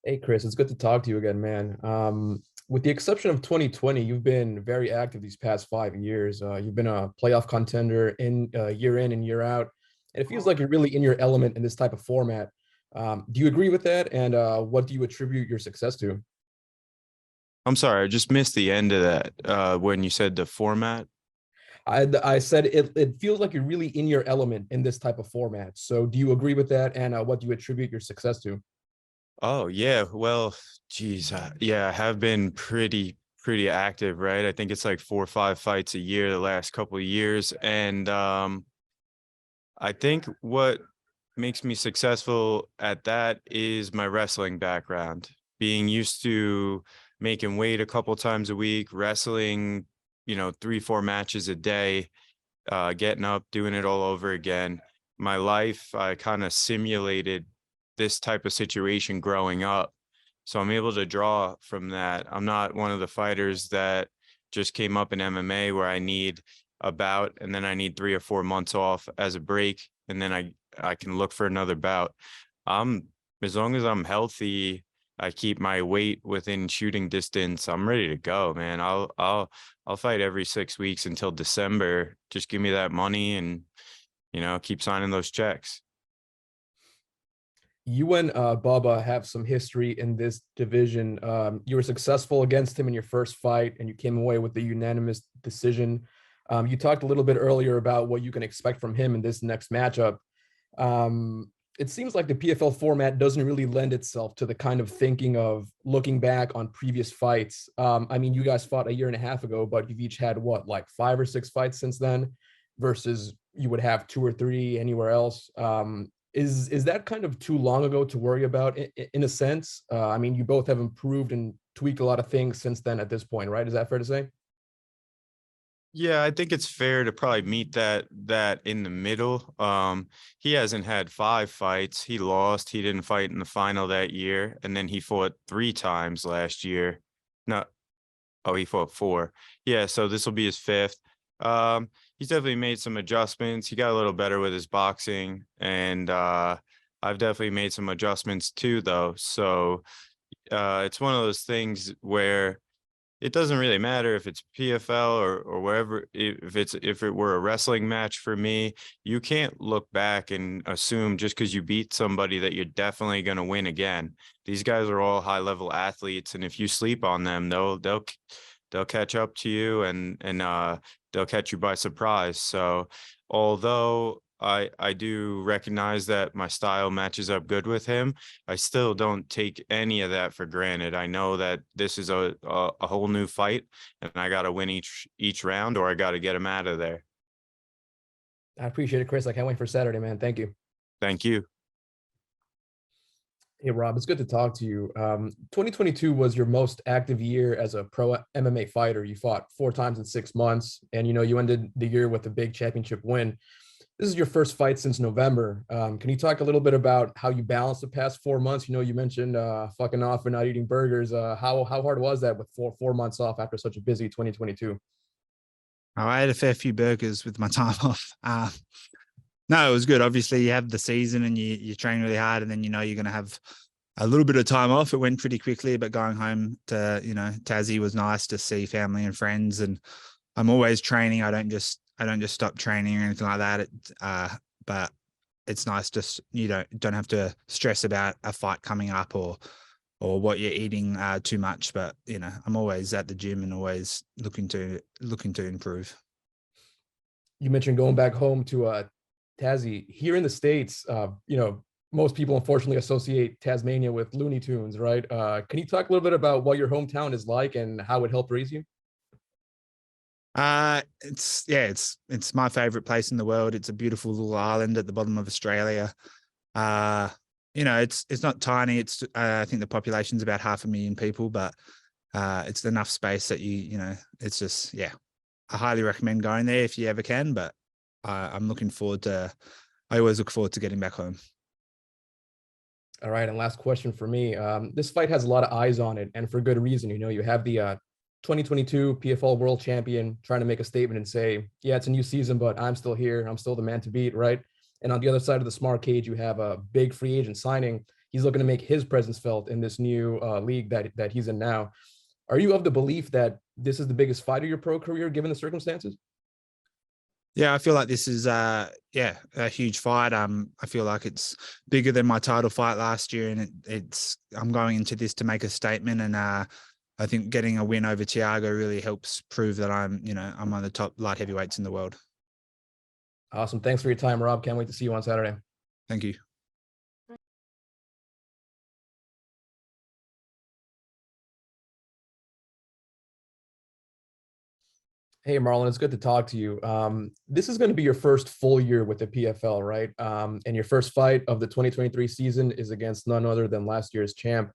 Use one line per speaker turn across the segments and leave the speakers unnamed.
Hey, Chris, it's good to talk to you again, man. With the exception of 2020, you've been very active these past 5 years. You've been a playoff contender in and year out, and it feels like you're really in your element in this type of format. Do you agree with that? And what do you attribute your success to?
I'm sorry, I just missed the end of that when you said the format.
I said it feels like you're really in your element in this type of format. So do you agree with that? And what do you attribute your success to?
Oh yeah, well, geez, yeah, I have been pretty active, right? I think it's like 4 or 5 fights a year the last couple of years, and I think what makes me successful at that is my wrestling background. Being used to making weight a couple times a week, wrestling, 3, 4 matches a day, getting up, doing it all over again. My life, I kind of simulated this type of situation growing up. So I'm able to draw from that. I'm not one of the fighters that just came up in MMA where I need a bout and then I need 3 or 4 months off as a break and then I can look for another bout. I'm as long as I'm healthy, I keep my weight within shooting distance. I'm ready to go, man. I'll fight every 6 weeks until December. Just give me that money and keep signing those checks.
You and Bubba have some history in this division. You were successful against him in your first fight, and you came away with the unanimous decision. You talked a little bit earlier about what you can expect from him in this next matchup. It seems like the PFL format doesn't really lend itself to the kind of thinking of looking back on previous fights. I mean, you guys fought a year and a half ago, but you've each had what, like 5 or 6 fights since then, versus you would have 2 or 3 anywhere else. Is that kind of too long ago to worry about in a sense? I mean, you both have improved and tweaked a lot of things since then at this point, right? Is that fair to say?
Yeah, I think it's fair to probably meet that in the middle. He hasn't had 5 fights. He lost. He didn't fight in the final that year, and then he fought 3 times last year. No, oh, he fought 4. Yeah, so this will be his fifth. He's definitely made some adjustments. He got a little better with his boxing, and I've definitely made some adjustments too, though. So it's one of those things where it doesn't really matter if it's PFL or wherever. If it were a wrestling match for me, you can't look back and assume just because you beat somebody that you're definitely going to win again. These guys are all high level athletes, and if you sleep on them, they'll catch up to you and they'll catch you by surprise. So although I do recognize that my style matches up good with him, I still don't take any of that for granted. I know that this is a whole new fight, and I got to win each round, or I got to get him out of there.
I appreciate it, Chris. I can't wait for Saturday, man. Thank you.
Thank you.
Hey, Rob, it's good to talk to you. 2022 was your most active year as a pro MMA fighter. You fought 4 times in 6 months, and you ended the year with a big championship win. This is your first fight since November. Can you talk a little bit about how you balanced the past 4 months? You mentioned fucking off and not eating burgers. How hard was that with four months off after such a busy 2022?
I ate a fair few burgers with my time off. No, it was good. Obviously, you have the season and you train really hard, and then you're going to have a little bit of time off. It went pretty quickly, but going home to Tassie was nice to see family and friends. And I'm always training. I don't just stop training or anything like that. But it's nice just you don't have to stress about a fight coming up or what you're eating too much. But I'm always at the gym and always looking to improve.
You mentioned going back home to Tassie. Here in the States, most people unfortunately associate Tasmania with Looney Tunes, right? Can you talk a little bit about what your hometown is like and how it helped raise you?
It's my favorite place in the world. It's a beautiful little island at the bottom of Australia. Uh, it's not tiny. I think the population's about 500,000 people, but it's enough space that it's just, yeah, I highly recommend going there if you ever can, but I'm looking forward to, I always look forward to getting back home.
All right, and last question for me. This fight has a lot of eyes on it, and for good reason. You have the 2022 PFL World Champion trying to make a statement and say, "Yeah, it's a new season, but I'm still here. I'm still the man to beat." Right. And on the other side of the smart cage, you have a big free agent signing. he's looking to make his presence felt in this new league that he's in now. Are you of the belief that this is the biggest fight of your pro career, given the circumstances?
Yeah, I feel like this is a huge fight. I feel like it's bigger than my title fight last year, and I'm going into this to make a statement. And I think getting a win over Thiago really helps prove that I'm one of the top light heavyweights in the world.
Awesome. Thanks for your time, Rob. Can't wait to see you on Saturday.
Thank you.
Hey, Marlon, it's good to talk to you. This is going to be your first full year with the PFL, right? And your first fight of the 2023 season is against none other than last year's champ.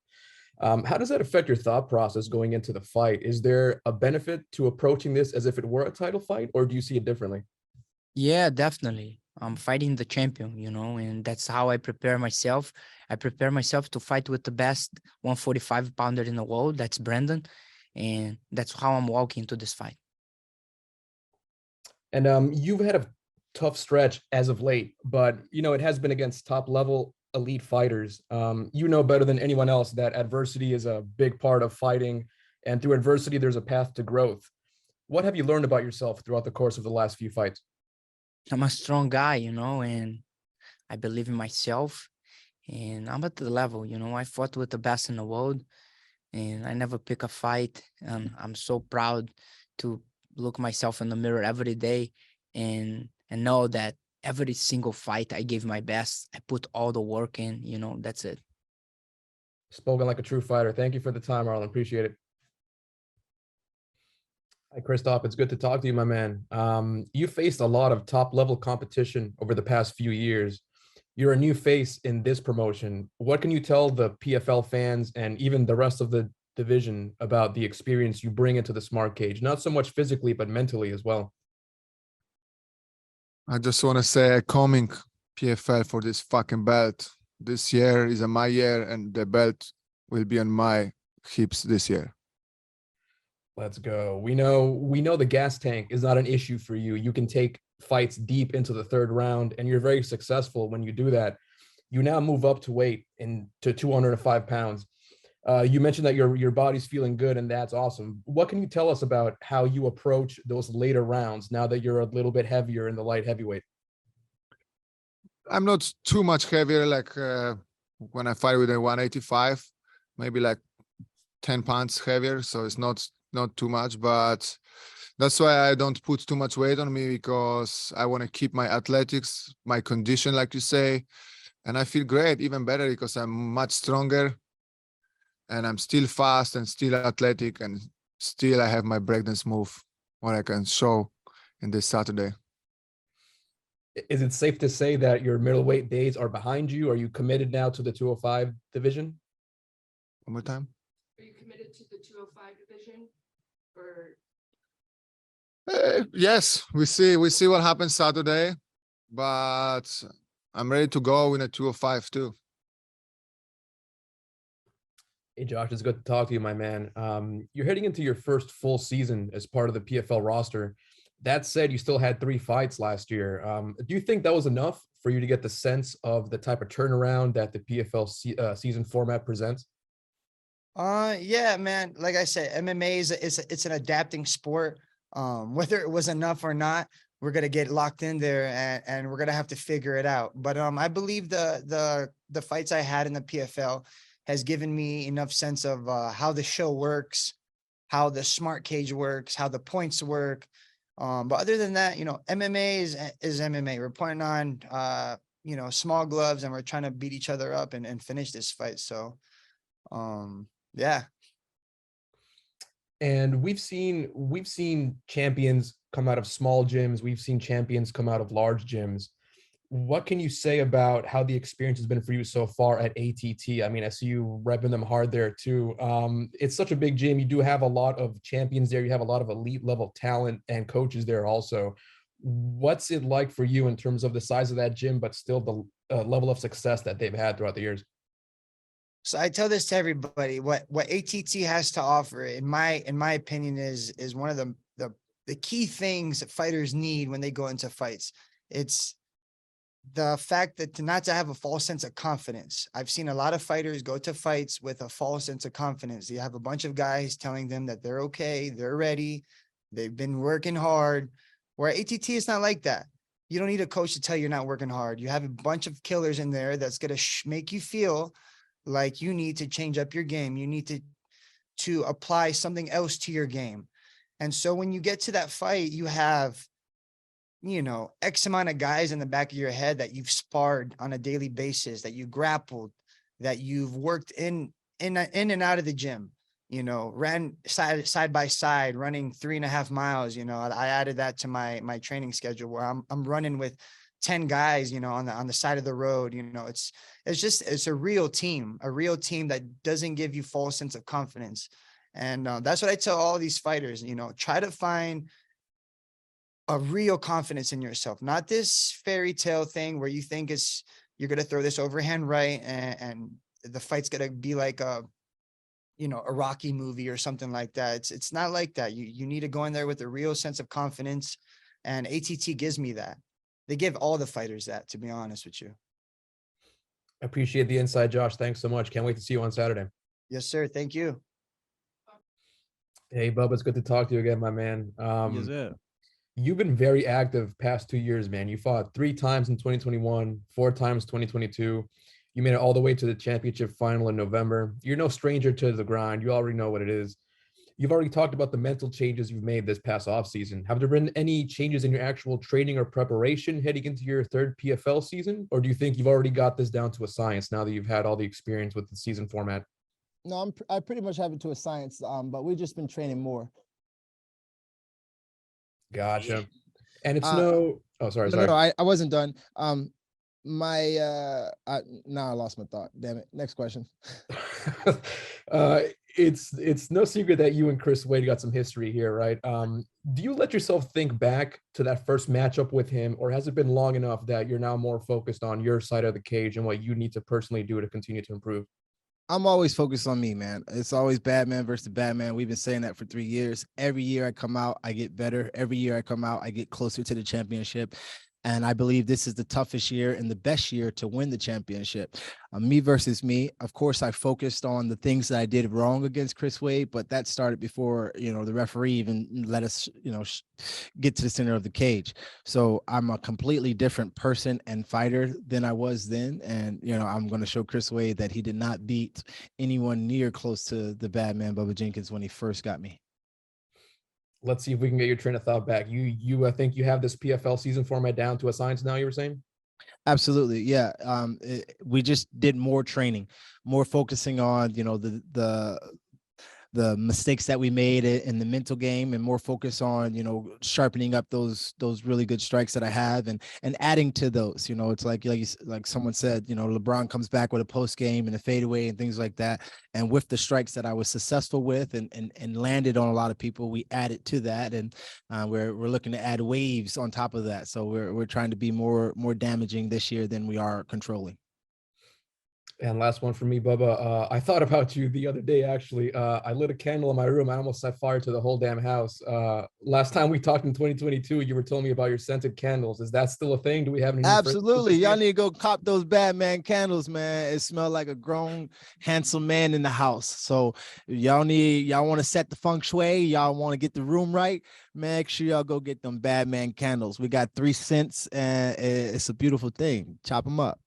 How does that affect your thought process going into the fight? Is there a benefit to approaching this as if it were a title fight, or do you see it differently?
Yeah, definitely. I'm fighting the champion, and that's how I prepare myself. I prepare myself to fight with the best 145 pounder in the world. That's Brandon. And that's how I'm walking into this fight.
And you've had a tough stretch as of late, but it has been against top level elite fighters. You know better than anyone else that adversity is a big part of fighting, and through adversity, there's a path to growth. What have you learned about yourself throughout the course of the last few fights?
I'm a strong guy, and I believe in myself, and I'm at the level, I fought with the best in the world, and I never pick a fight. And I'm so proud to look myself in the mirror every day and know that every single fight I gave my best. I put all the work in, that's it.
Spoken like a true fighter. Thank you for the time, Marlon. Appreciate it. Hi, Krzysztof. It's good to talk to you, my man. You faced a lot of top level competition over the past few years. You're a new face in this promotion. What can you tell the PFL fans and even the rest of the division about the experience you bring into the smart cage, not so much physically, but mentally as well?
I just want to say coming PFL for this fucking belt. This year is my year, and the belt will be on my hips this year.
Let's go. We know the gas tank is not an issue for you. You can take fights deep into the third round, and you're very successful when you do that. You now move up to weight to 205 pounds. You mentioned that your body's feeling good, and that's awesome. What can you tell us about how you approach those later rounds now that you're a little bit heavier in the light heavyweight?
I'm not too much heavier like when I fight with a 185, maybe like 10 pounds heavier. So it's not too much, but that's why I don't put too much weight on me, because I want to keep my athletics, my condition, like you say. And I feel great, even better, because I'm much stronger and I'm still fast and still athletic, and still I have my breakdance move, what I can show in this Saturday.
Is it safe to say that your middleweight days are behind you? Are you committed now to the 205 division?
One more time.
Are you committed to the 205 division? Or
Yes, we see what happens Saturday, but I'm ready to go in a 205 too.
Hey, Josh, it's good to talk to you, my man. You're heading into your first full season as part of the PFL roster. That said, you still had 3 fights last year. Do you think that was enough for you to get the sense of the type of turnaround that the PFL season format presents?
Yeah, man. Like I said, MMA it's an adapting sport. Whether it was enough or not, we're gonna get locked in there and we're gonna have to figure it out. But I believe the fights I had in the PFL has given me enough sense of how the show works, how the smart cage works, how the points work. But other than that, MMA is MMA. We're putting on small gloves, and we're trying to beat each other up and finish this fight. So yeah.
And we've seen champions come out of small gyms. We've seen champions come out of large gyms. What can you say about how the experience has been for you so far at ATT? I mean, I see you repping them hard there too. It's such a big gym. You do have a lot of champions there. You have a lot of elite level talent and coaches there also. What's it like for you in terms of the size of that gym, but still the level of success that they've had throughout the years?
So I tell this to everybody, what ATT has to offer, in my opinion, is one of the key things that fighters need when they go into fights. It's the fact that not to have a false sense of confidence. I've seen a lot of fighters go to fights with a false sense of confidence. You have a bunch of guys telling them that they're okay, they're ready, they've been working hard. Where ATT is not like that. You don't need a coach to tell you you're not working hard. You have a bunch of killers in there that's going to make you feel like you need to change up your game. You need to apply something else to your game. And so when you get to that fight, you have, you know, X amount of guys in the back of your head that you've sparred on a daily basis, that you grappled, that you've worked in and out of the gym, you know, ran side by side, running 3.5 miles. You know, I added that to my training schedule where I'm running with 10 guys, you know, on the side of the road. You know, it's a real team that doesn't give you false sense of confidence. And that's what I tell all these fighters, you know, try to find a real confidence in yourself, not this fairy tale thing where you think you're going to throw this overhand right and the fight's going to be like a Rocky movie or something like that. It's not like that. You need to go in there with a real sense of confidence, and ATT gives me that. They give all the fighters that, to be honest with you.
Appreciate the insight, Josh. Thanks so much. Can't wait to see you on Saturday.
Yes, sir. Thank you.
Hey, Bubba, it's good to talk to you again, my man.
Yes, sir.
You've been very active past 2 years, man. You fought 3 times in 2021, 4 times 2022. You made it all the way to the championship final in November. You're no stranger to the grind. You already know what it is. You've already talked about the mental changes you've made this past offseason. Have there been any changes in your actual training or preparation heading into your 3rd PFL season? Or do you think you've already got this down to a science now that you've had all the experience with the season format?
No, I pretty much have it to a science, but we've just been training more.
Gotcha. And it's
No,
sorry.
I wasn't done. Now I lost my thought. Damn it. Next question.
It's no secret that you and Chris Wade got some history here, right? Do you let yourself think back to that first matchup with him, or has it been long enough that you're now more focused on your side of the cage and what you need to personally do to continue to improve?
I'm always focused on me, man. It's always Batman versus Batman. We've been saying that for 3 years. Every year I come out, I get better. Every year I come out, I get closer to the championship. And I believe this is the toughest year and the best year to win the championship. Me versus me. Of course, I focused on the things that I did wrong against Chris Wade, but that started before, the referee even let us, get to the center of the cage. So I'm a completely different person and fighter than I was then. And, I'm going to show Chris Wade that he did not beat anyone near close to the bad man, Bubba Jenkins, when he first got me.
Let's see if we can get your train of thought back. I think you have this PFL season format down to a science now, you were saying?
Absolutely. Yeah. We just did more training, more focusing on, the mistakes that we made in the mental game, and more focus on, sharpening up those really good strikes that I have and adding to those. It's like someone said, LeBron comes back with a post game and a fadeaway and things like that. And with the strikes that I was successful with and landed on a lot of people, we added to that, and we're looking to add waves on top of that. So we're trying to be more damaging this year than we are controlling.
And last one for me, Bubba. I thought about you the other day, actually. I lit a candle in my room. I almost set fire to the whole damn house. Last time we talked in 2022, you were telling me about your scented candles. Is that still a thing? Do we have any?
Absolutely. Y'all need to go cop those Batman candles, man. It smells like a grown, handsome man in the house. So y'all want to set the feng shui. Y'all want to get the room right. Make sure y'all go get them Batman candles. We got 3 cents and it's a beautiful thing. Chop them up.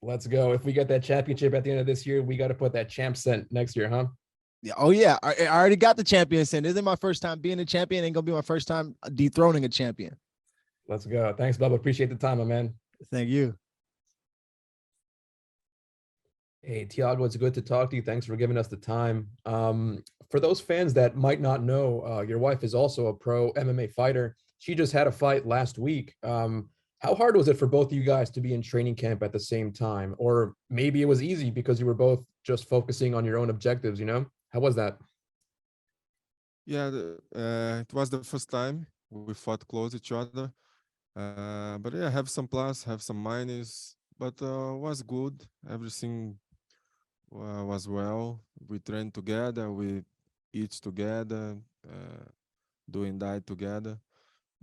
Let's go. If we get that championship at the end of this year, we got to put that champ scent next year, huh?
Yeah. Oh, yeah. I already got the champion scent. This isn't my first time being a champion. Ain't going to be my first time dethroning a champion.
Let's go. Thanks, Bubba. Appreciate the time, my man.
Thank you.
Hey, Thiago, it's good to talk to you. Thanks for giving us the time. For those fans that might not know, your wife is also a pro MMA fighter. She just had a fight last week. How hard was it for both of you guys to be in training camp at the same time? Or maybe it was easy because you were both just focusing on your own objectives, How was that?
Yeah, it was the first time we fought close each other. But yeah, have some plus, have some minus, but was good. Everything was well. We trained together, we eat together, doing diet together.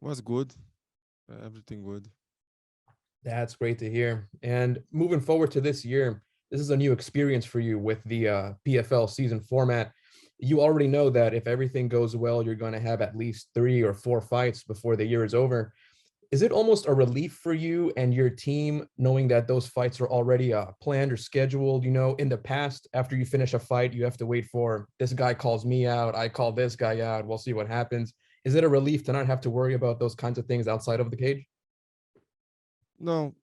Was good, everything good.
That's great to hear. And moving forward to this year, this is a new experience for you with the PFL season format. You already know that if everything goes well, you're going to have at least 3 or 4 fights before the year is over. Is it almost a relief for you and your team knowing that those fights are already planned or scheduled? You know, in the past, after you finish a fight, you have to wait for this guy calls me out, I call this guy out, we'll see what happens. Is it a relief to not have to worry about those kinds of things outside of the cage?
No,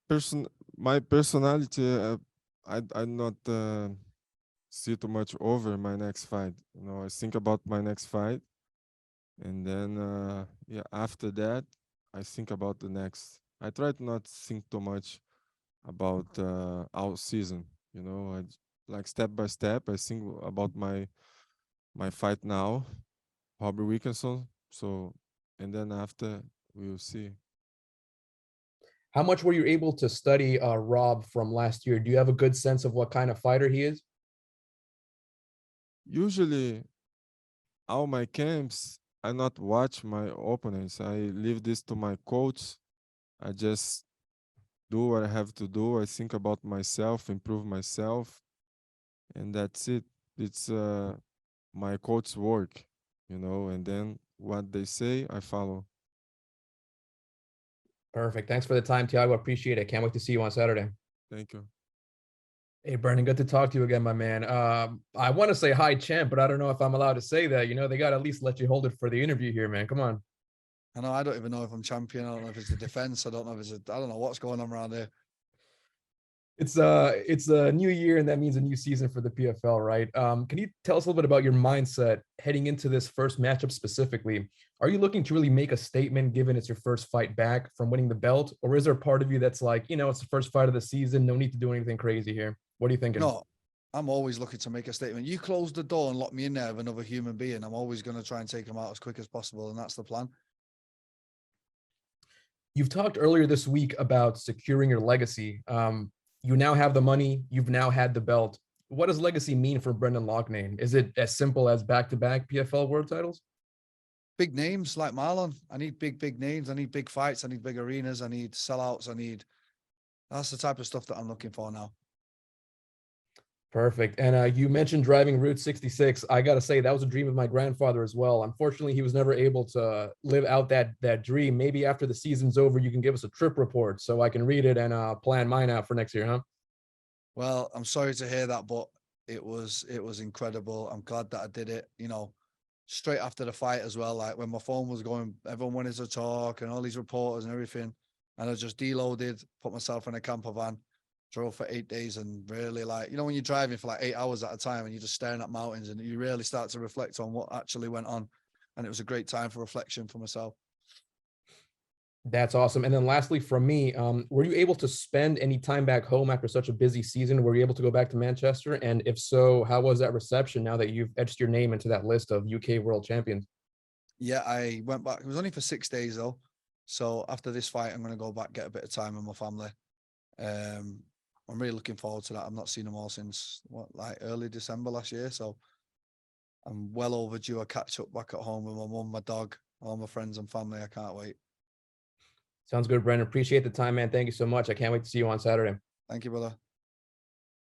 my personality, I not see too much over my next fight. You know, I think about my next fight, and then yeah, after that, I think about the next. I try to not think too much about our season. You know, like step by step, I think about my fight now, Howdy Wilkinson. So, and then after we'll see.
How much were you able to study Rob from last year? Do you have a good sense of what kind of fighter he is?
Usually, all my camps, I not watch my opponents. I leave this to my coach. I just do what I have to do. I think about myself, improve myself, and that's it. It's my coach's work, you know, and then what they say, I follow.
Perfect. Thanks for the time, Thiago. Appreciate it. Can't wait to see you on Saturday.
Thank you.
Hey, Brendan, good to talk to you again, my man. I want to say hi, champ, but I don't know if I'm allowed to say that. You know, they got to at least let you hold it for the interview here, man. Come on.
I know. I don't even know if I'm champion. I don't know if it's the defense. I don't know if it's I don't know what's going on around here.
It's a new year, and that means a new season for the PFL, right? Can you tell us a little bit about your mindset heading into this first matchup specifically? Are you looking to really make a statement, given it's your first fight back from winning the belt, or is there a part of you that's like, you know, it's the first fight of the season, no need to do anything crazy here? What are you thinking?
No, I'm always looking to make a statement. You close the door and lock me in there with another human being, I'm always going to try and take them out as quick as possible, and that's the plan.
You've talked earlier this week about securing your legacy. You now have the money. You've now had the belt. What does legacy mean for Brendan Loughnane? Is it as simple as back-to-back PFL world titles?
Big names like Marlon. I need big names. I need big fights. I need big arenas. I need sellouts. That's the type of stuff that I'm looking for now.
Perfect. And you mentioned driving Route 66. I got to say, that was a dream of my grandfather as well. Unfortunately, he was never able to live out that dream. Maybe after the season's over, you can give us a trip report so I can read it and plan mine out for next year, huh?
Well, I'm sorry to hear that, but it was incredible. I'm glad that I did it, you know, straight after the fight as well. Like when my phone was going, everyone wanted to talk and all these reporters and everything. And I just deloaded, put myself in a camper van, drove for 8 days, and really, like, you know, when you're driving for like 8 hours at a time and you're just staring at mountains and you really start to reflect on what actually went on. And it was a great time for reflection for myself.
That's awesome. And then lastly, from me, were you able to spend any time back home after such a busy season? Were you able to go back to Manchester? And if so, how was that reception now that you've etched your name into that list of UK world champions?
Yeah, I went back. It was only for 6 days though. So after this fight, I'm going to go back, get a bit of time with my family. I'm really looking forward to that. I've not seen them all since like early December last year. So I'm well overdue a catch up back at home with my mum, my dog, all my friends and family. I can't wait.
Sounds good, Brendan. Appreciate the time, man. Thank you so much. I can't wait to see you on Saturday.
Thank you, brother.